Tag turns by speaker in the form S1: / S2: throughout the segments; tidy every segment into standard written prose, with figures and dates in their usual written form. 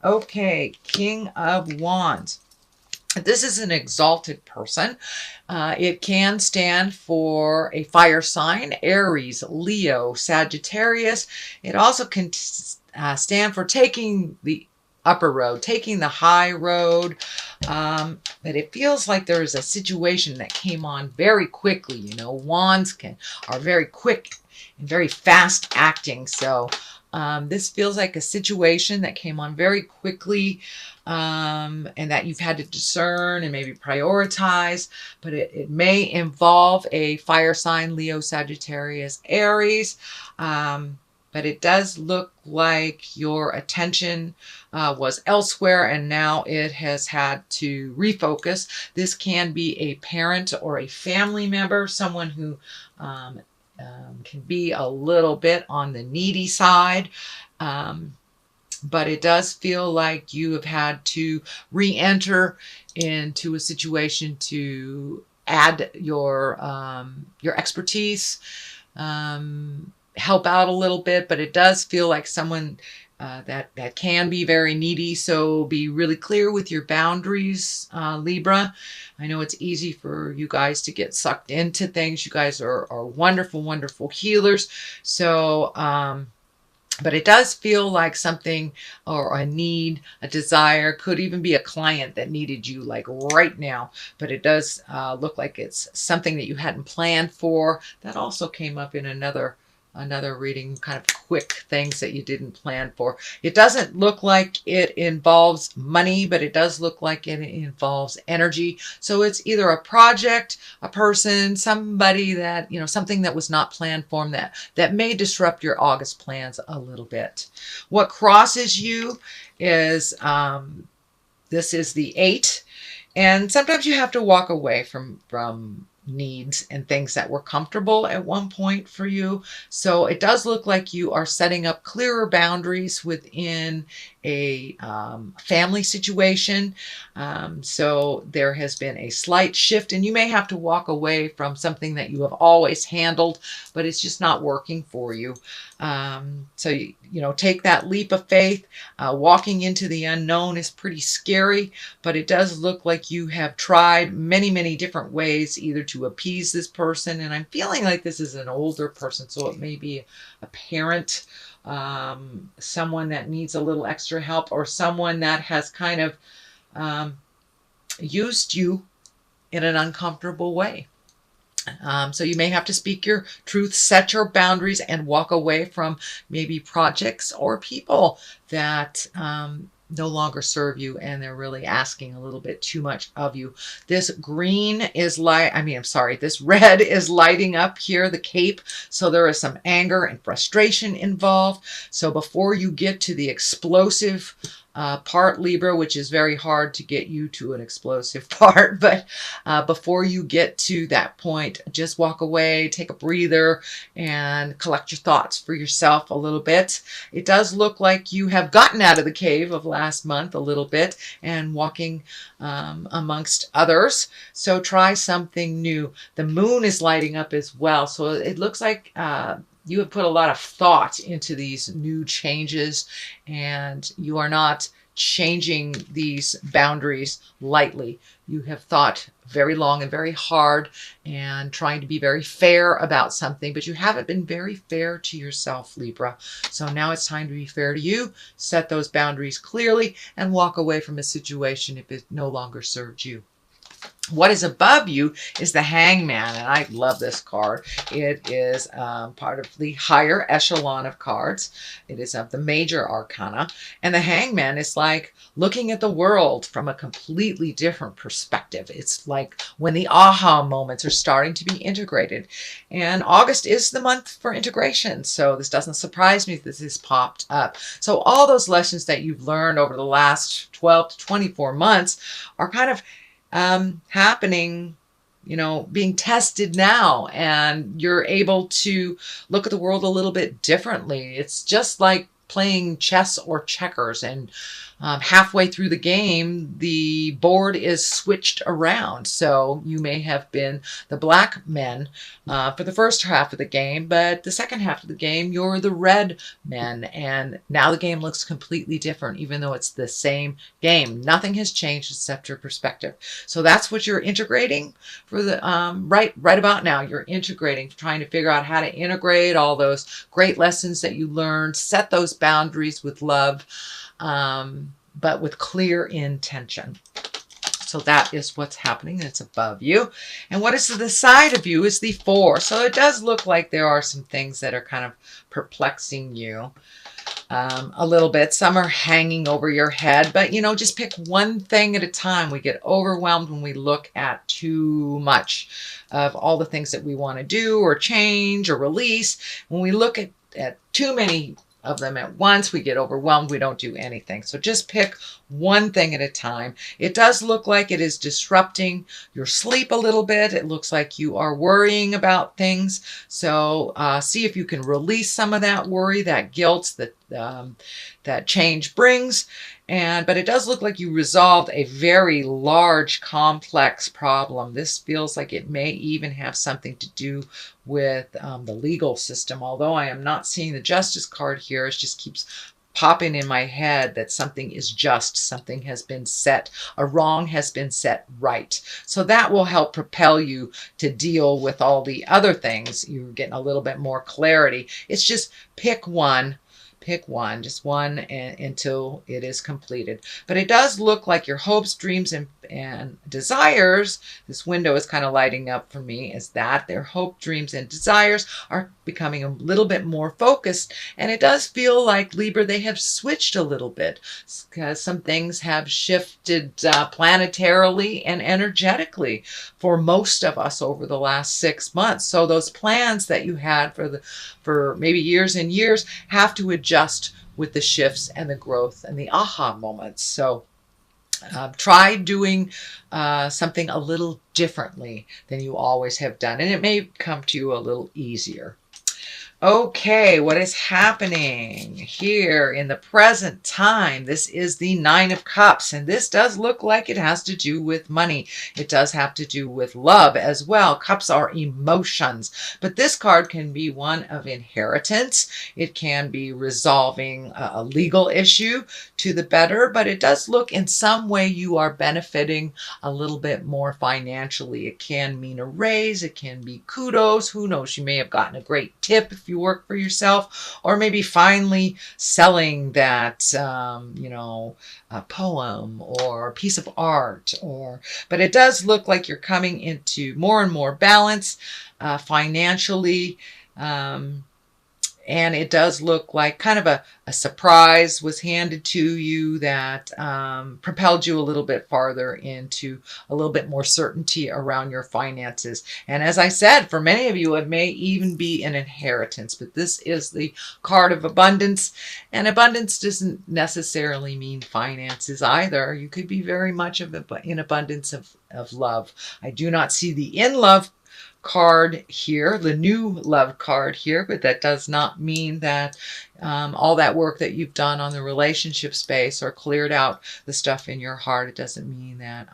S1: Okay, King of Wands. This is an exalted person. It can stand for a fire sign, Aries, Leo, Sagittarius. It also can stand for taking the upper road, taking the high road. But it feels like there is a situation that came on very quickly. You know, wands are very quick and very fast acting. So this feels like a situation that came on very quickly, and that you've had to discern and maybe prioritize, but it may involve a fire sign, Leo, Sagittarius, Aries. But it does look like your attention was elsewhere and now it has had to refocus. This can be a parent or a family member, someone who can be a little bit on the needy side. But it does feel like you have had to re-enter into a situation to add your expertise, help out a little bit. But it does feel like someone that can be very needy. So be really clear with your boundaries, Libra. I know it's easy for you guys to get sucked into things. You guys are wonderful, wonderful healers. So, but it does feel like something or a need, a desire, could even be a client that needed you like right now. But it does look like it's something that you hadn't planned for. That also came up in another reading, kind of quick things that you didn't plan for. It doesn't look like it involves money, but it does look like it involves energy. So it's either a project, a person, somebody that, you know, something that was not planned for them that may disrupt your August plans a little bit. What crosses you is, this is the 8. And sometimes you have to walk away from needs and things that were comfortable at one point for you. So it does look like you are setting up clearer boundaries within a family situation. So there has been a slight shift and you may have to walk away from something that you have always handled, but it's just not working for you. So, you know, take that leap of faith. Walking into the unknown is pretty scary, but it does look like you have tried many, many different ways either to appease this person. And I'm feeling like this is an older person, so it may be a parent, someone that needs a little extra help, or someone that has kind of used you in an uncomfortable way. So you may have to speak your truth, set your boundaries, and walk away from maybe projects or people that no longer serve you and they're really asking a little bit too much of you. This green is this red is lighting up here, the cape. So there is some anger and frustration involved. So before you get to the explosive part, Libra, which is very hard to get you to an explosive part, but before you get to that point, just walk away, take a breather, and collect your thoughts for yourself a little bit. It does look like you have gotten out of the cave of last month a little bit and walking amongst others. So try something new. The moon is lighting up as well. So it looks like you have put a lot of thought into these new changes and you are not changing these boundaries lightly. You have thought very long and very hard and trying to be very fair about something, but you haven't been very fair to yourself, Libra. So now it's time to be fair to you, set those boundaries clearly, and walk away from a situation if it no longer serves you. What is above you is the Hangman, and I love this card. It is part of the higher echelon of cards. It is of the major arcana, and the Hangman is like looking at the world from a completely different perspective. It's like when the aha moments are starting to be integrated, and August is the month for integration, so this doesn't surprise me that this has popped up. So all those lessons that you've learned over the last 12 to 24 months are kind of happening, you know, being tested now, and you're able to look at the world a little bit differently. It's just like playing chess or checkers, and halfway through the game, the board is switched around. So you may have been the black men for the first half of the game, but the second half of the game, you're the red men. And now the game looks completely different, even though it's the same game. Nothing has changed except your perspective. So that's what you're integrating for the right about now. You're integrating, trying to figure out how to integrate all those great lessons that you learned, set those boundaries with love, but with clear intention. So that is what's happening. It's above you. And what is to the side of you is the 4. So it does look like there are some things that are kind of perplexing you a little bit. Some are hanging over your head, but just pick one thing at a time. We get overwhelmed when we look at too much of all the things that we want to do or change or release. When we look at too many of them at once, we get overwhelmed. We don't do anything. So just pick one thing at a time. It does look like it is disrupting your sleep a little bit. It looks like you are worrying about things. So see if you can release some of that worry, that guilt that change brings. But it does look like you resolved a very large, complex problem. This feels like it may even have something to do with the legal system. Although I am not seeing the justice card here, it just keeps popping in my head that something is just, something has been set, a wrong has been set right. So that will help propel you to deal with all the other things. You're getting a little bit more clarity. It's just pick one. Pick one, just one, until it is completed. But it does look like your hopes, dreams, and desires, this window is kind of lighting up for me, is that their hope, dreams, and desires are becoming a little bit more focused. And it does feel like, Libra, they have switched a little bit, because some things have shifted planetarily and energetically for most of us over the last 6 months. So those plans that you had for maybe years and years have to adjust with the shifts and the growth and the aha moments. So try doing something a little differently than you always have done, and it may come to you a little easier. Okay, what is happening here in the present time? This is the 9 of Cups, and this does look like it has to do with money. It does have to do with love as well. Cups are emotions, but this card can be one of inheritance. It can be resolving a legal issue to the better, but it does look in some way you are benefiting a little bit more financially. It can mean a raise. It can be kudos. Who knows? You may have gotten a great tip if you work for yourself, or maybe finally selling that, a poem or a piece of art, but it does look like you're coming into more and more balance financially. And it does look like kind of a surprise was handed to you that propelled you a little bit farther into a little bit more certainty around your finances. And as I said, for many of you, it may even be an inheritance, but this is the card of abundance. And abundance doesn't necessarily mean finances either. You could be very much in abundance of love. I do not see the in love card here, the new love card here, but that does not mean that all that work that you've done on the relationship space or cleared out the stuff in your heart, it doesn't mean that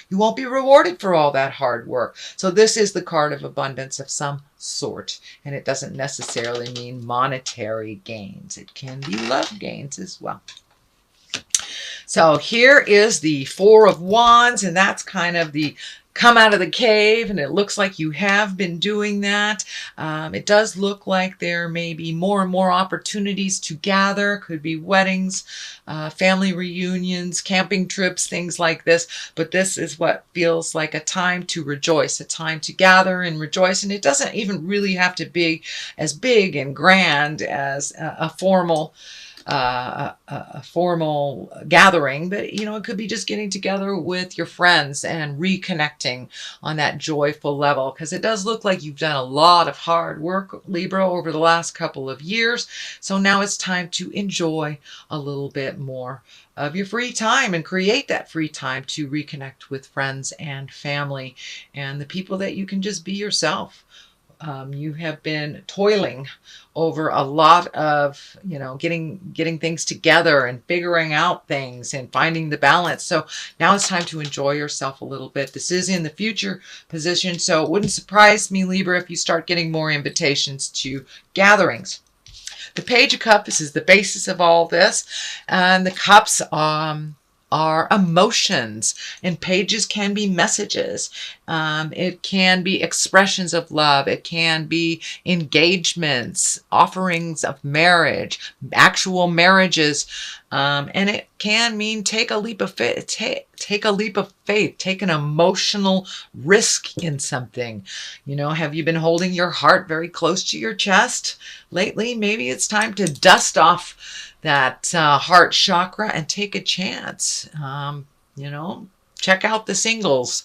S1: you won't be rewarded for all that hard work. So this is the card of abundance of some sort, and it doesn't necessarily mean monetary gains. It can be love gains as well. So here is the 4 of Wands, and that's kind of the come out of the cave, and it looks like you have been doing that. It does look like there may be more and more opportunities to gather. Could be weddings, family reunions, camping trips, things like this. But this is what feels like a time to rejoice, a time to gather and rejoice. And it doesn't even really have to be as big and grand as a formal gathering, but it could be just getting together with your friends and reconnecting on that joyful level, because it does look like you've done a lot of hard work, Libra, over the last couple of years. So now it's time to enjoy a little bit more of your free time and create that free time to reconnect with friends and family and the people that you can just be yourself You have been toiling over a lot of, getting things together and figuring out things and finding the balance. So now it's time to enjoy yourself a little bit. This is in the future position, so it wouldn't surprise me, Libra, if you start getting more invitations to gatherings. The Page of Cups is the basis of all this, and the cups are emotions, and pages can be messages. It can be expressions of love. It can be engagements, offerings of marriage, actual marriages, and it can mean take a leap of faith. Take a leap of faith. Take an emotional risk in something. Have you been holding your heart very close to your chest lately? Maybe it's time to dust off that heart chakra and take a chance. Check out the singles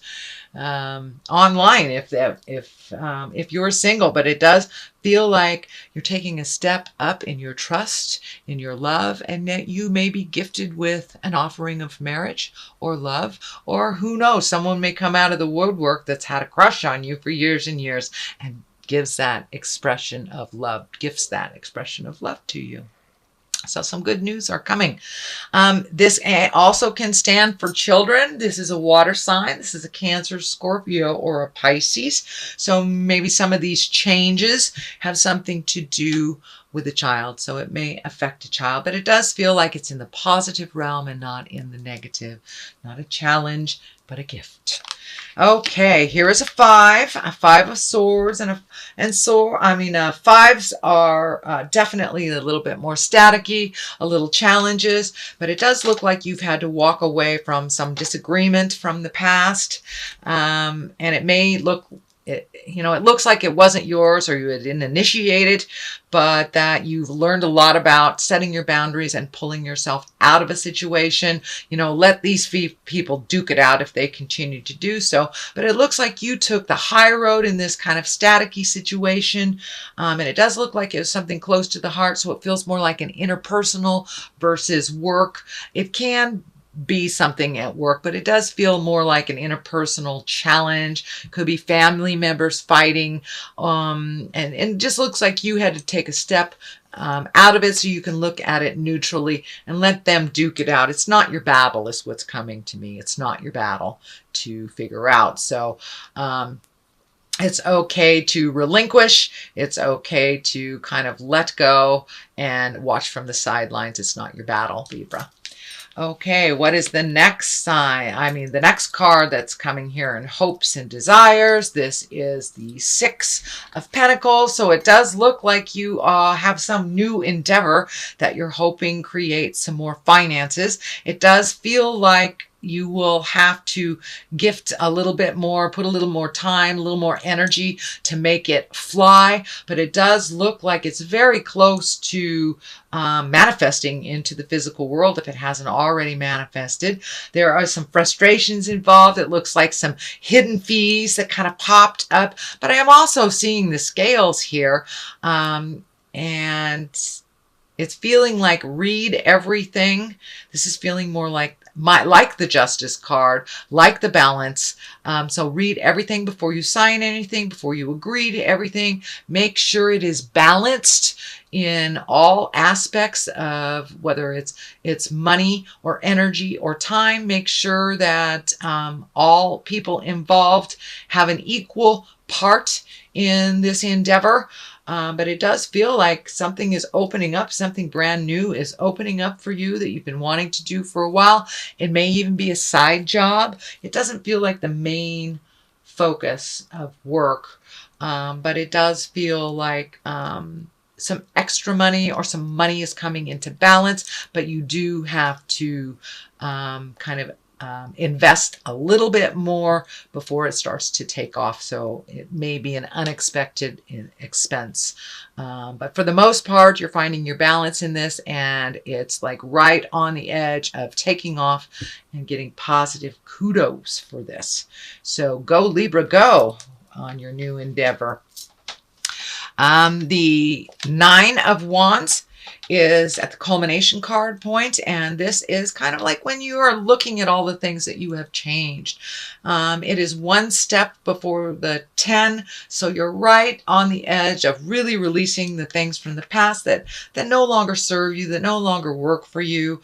S1: online if you're single. But it does feel like you're taking a step up in your trust, in your love, and that you may be gifted with an offering of marriage or love, or who knows, someone may come out of the woodwork that's had a crush on you for years and years and gifts that expression of love to you. So some good news are coming. This also can stand for children. This is a water sign. This is a Cancer, Scorpio, or a Pisces. So maybe some of these changes have something to do with a child. So it may affect a child, but it does feel like it's in the positive realm and not in the negative. Not a challenge, but a gift. Okay, here is a 5 of swords, fives are definitely a little bit more staticky, a little challenges, but it does look like you've had to walk away from some disagreement from the past, and it may look, it looks like it wasn't yours or you didn't initiate it, but that you've learned a lot about setting your boundaries and pulling yourself out of a situation. Let these people duke it out if they continue to do so. But it looks like you took the high road in this kind of staticky situation. And it does look like it was something close to the heart. So it feels more like an interpersonal versus work. It can be something at work, but it does feel more like an interpersonal challenge. Could be family members fighting, and it just looks like you had to take a step out of it so you can look at it neutrally and let them duke it out. It's not your battle is what's coming to me. It's not your battle to figure out. So it's okay to relinquish. It's okay to kind of let go and watch from the sidelines. It's not your battle, Libra. Okay, what is the next sign? The next card that's coming here in hopes and desires. This is the 6 of Pentacles. So it does look like you have some new endeavor that you're hoping creates some more finances. It does feel like you will have to gift a little bit more, put a little more time, a little more energy to make it fly. But it does look like it's very close to manifesting into the physical world if it hasn't already manifested. There are some frustrations involved. It looks like some hidden fees that kind of popped up. But I am also seeing the scales here. And it's feeling like read everything. This is feeling more like the Justice card, like the Balance. So read everything before you sign anything, before you agree to everything. Make sure it is balanced in all aspects of whether it's money or energy or time. Make sure that all people involved have an equal part in this endeavor. But it does feel like something is opening up, something brand new is opening up for you that you've been wanting to do for a while. It may even be a side job. It doesn't feel like the main focus of work, but it does feel like some extra money or some money is coming into balance, but you do have to invest a little bit more before it starts to take off. So it may be an unexpected expense. But for the most part, you're finding your balance in this, and it's like right on the edge of taking off and getting positive kudos for this. So go Libra, go on your new endeavor. The 9 of Wands is at the culmination card point, and this is kind of like when you are looking at all the things that you have changed. It is one step before the 10, so you're right on the edge of really releasing the things from the past that no longer serve you, that no longer work for you.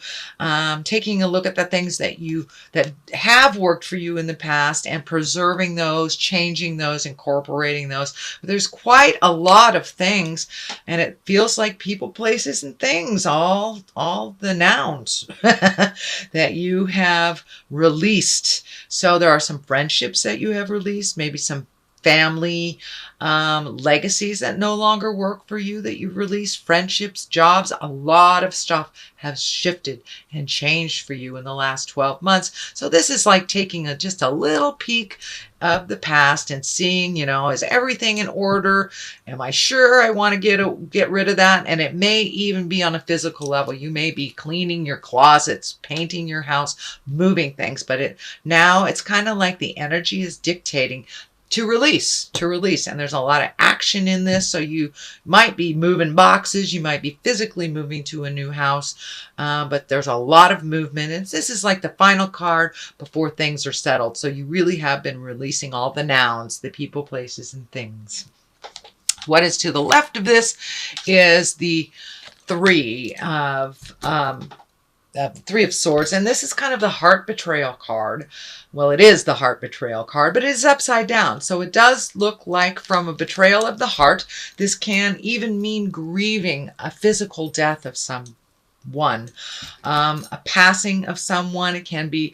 S1: Taking a look at the things that have worked for you in the past and preserving those, changing those, incorporating those. There's quite a lot of things, and it feels like people, places, and things, all the nouns that you have released. So there are some friendships that you have released, maybe some family legacies that no longer work for you that you've released, friendships, jobs. A lot of stuff has shifted and changed for you in the last 12 months. So this is like taking just a little peek of the past and seeing, is everything in order? Am I sure I want to get rid of that? And it may even be on a physical level. You may be cleaning your closets, painting your house, moving things, but now it's kind of like the energy is dictating to release. And there's a lot of action in this. So you might be moving boxes. You might be physically moving to a new house. But there's a lot of movement. And this is like the final card before things are settled. So you really have been releasing all the nouns, the people, places, and things. What is to the left of this is the Three of Swords, and this is kind of the heart betrayal card. Well, it is the heart betrayal card, but it is upside down. So it does look like from a betrayal of the heart. This can even mean grieving a physical death of someone, a passing of someone. It can be,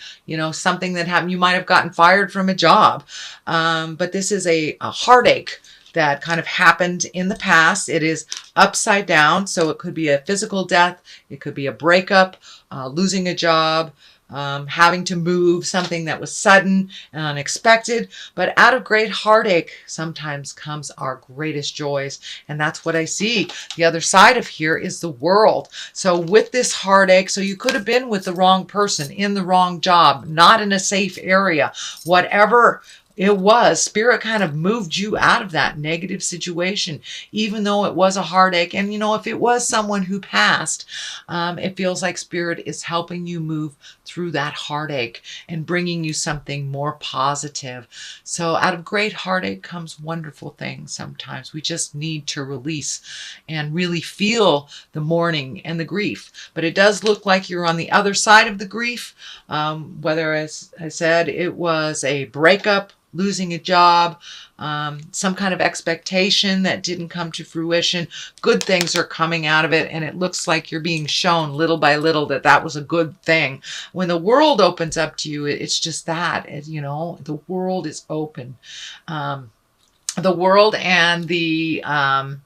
S1: something that happened. You might have gotten fired from a job, but this is a heartache that kind of happened in the past. It is upside down, so it could be a physical death. It could be a breakup, losing a job, having to move, something that was sudden and unexpected. But out of great heartache sometimes comes our greatest joys. And that's what I see. The other side of here is the World. So with this heartache, so you could have been with the wrong person, in the wrong job, not in a safe area, whatever it was, Spirit kind of moved you out of that negative situation, even though it was a heartache. And, if it was someone who passed, it feels like Spirit is helping you move through that heartache and bringing you something more positive. So out of great heartache comes wonderful things. Sometimes we just need to release and really feel the mourning and the grief. But it does look like you're on the other side of the grief, whether, as I said, it was a breakup, losing a job, some kind of expectation that didn't come to fruition. Good things are coming out of it, and it looks like you're being shown little by little that was a good thing. When the world opens up to you, it's just that, the world is open. The world and the I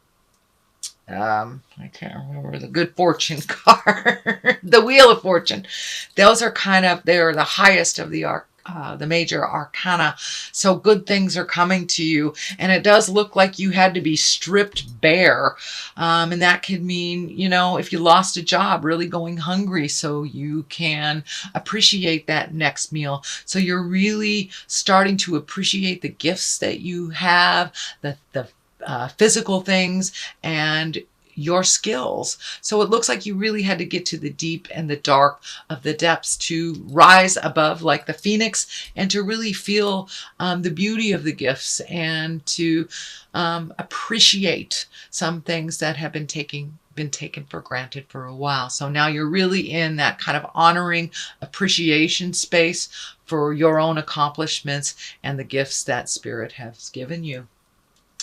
S1: can't remember the good fortune card, the Wheel of Fortune. Those are they're the highest of the major arcana. So good things are coming to you, and it does look like you had to be stripped bare, and that could mean, if you lost a job, really going hungry so you can appreciate that next meal. So you're really starting to appreciate the gifts that you have, the physical things, and your skills. So it looks like you really had to get to the deep and the dark of the depths to rise above like the phoenix, and to really feel the beauty of the gifts, and to appreciate some things that have been taken for granted for a while. So now you're really in that kind of honoring, appreciation space for your own accomplishments and the gifts that Spirit has given you.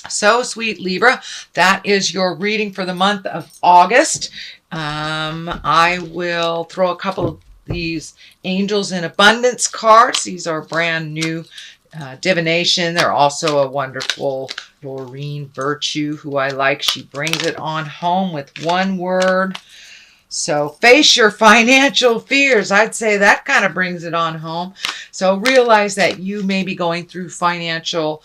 S1: So, sweet Libra, that is your reading for the month of August. I will throw a couple of these Angels in Abundance cards. These are brand new divination. They're also a wonderful Doreen Virtue, who I like. She brings it on home with one word. So face your financial fears. I'd say that kind of brings it on home. So realize that you may be going through financial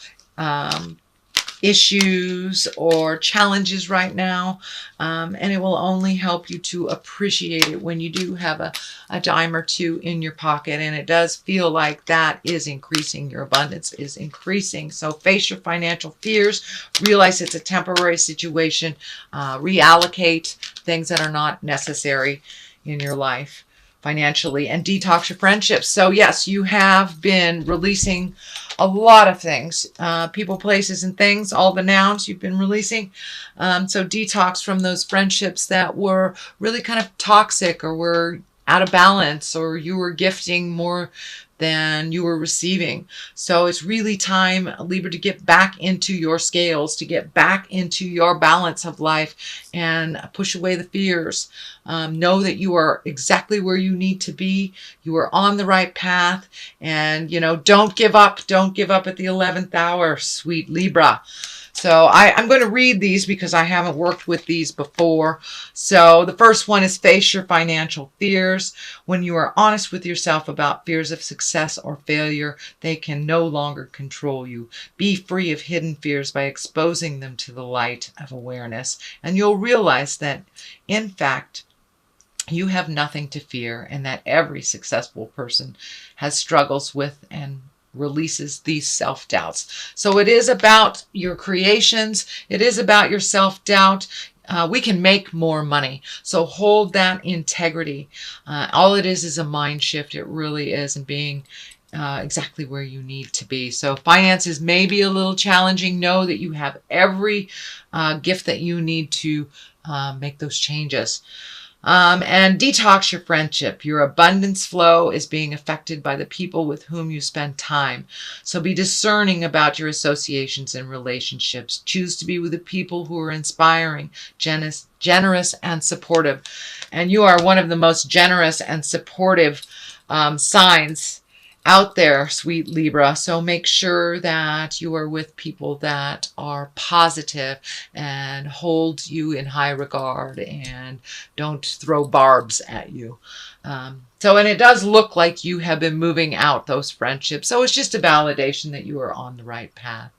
S1: issues or challenges right now, and it will only help you to appreciate it when you do have a dime or two in your pocket, and it does feel like that is increasing. Your abundance is increasing. So face your financial fears, realize it's a temporary situation, reallocate things that are not necessary in your life financially, and detox your friendships. So yes, you have been releasing a lot of things, people, places, and things, all the nouns you've been releasing. So detox from those friendships that were really kind of toxic, or were out of balance, or you were gifting more than you were receiving. So it's really time, Libra, to get back into your scales, to get back into your balance of life, and push away the fears. Know that you are exactly where you need to be. You are on the right path, and don't give up. Don't give up at the 11th hour, sweet Libra. So I'm going to read these because I haven't worked with these before. So the first one is face your financial fears. When you are honest with yourself about fears of success or failure, they can no longer control you. Be free of hidden fears by exposing them to the light of awareness, and you'll realize that, in fact, you have nothing to fear, and that every successful person has struggles with and releases these self-doubts. So it is about your creations. It is about your self-doubt. We can make more money. So hold that integrity. All it is a mind shift. It really is, and being exactly where you need to be. So finances may be a little challenging. Know that you have every gift that you need to make those changes. And detox your friendship. Your abundance flow is being affected by the people with whom you spend time. So be discerning about your associations and relationships. Choose to be with the people who are inspiring, generous, and supportive. And you are one of the most generous and supportive signs out there, sweet Libra. So make sure that you are with people that are positive and hold you in high regard and don't throw barbs at you. And it does look like you have been moving out those friendships. So it's just a validation that you are on the right path.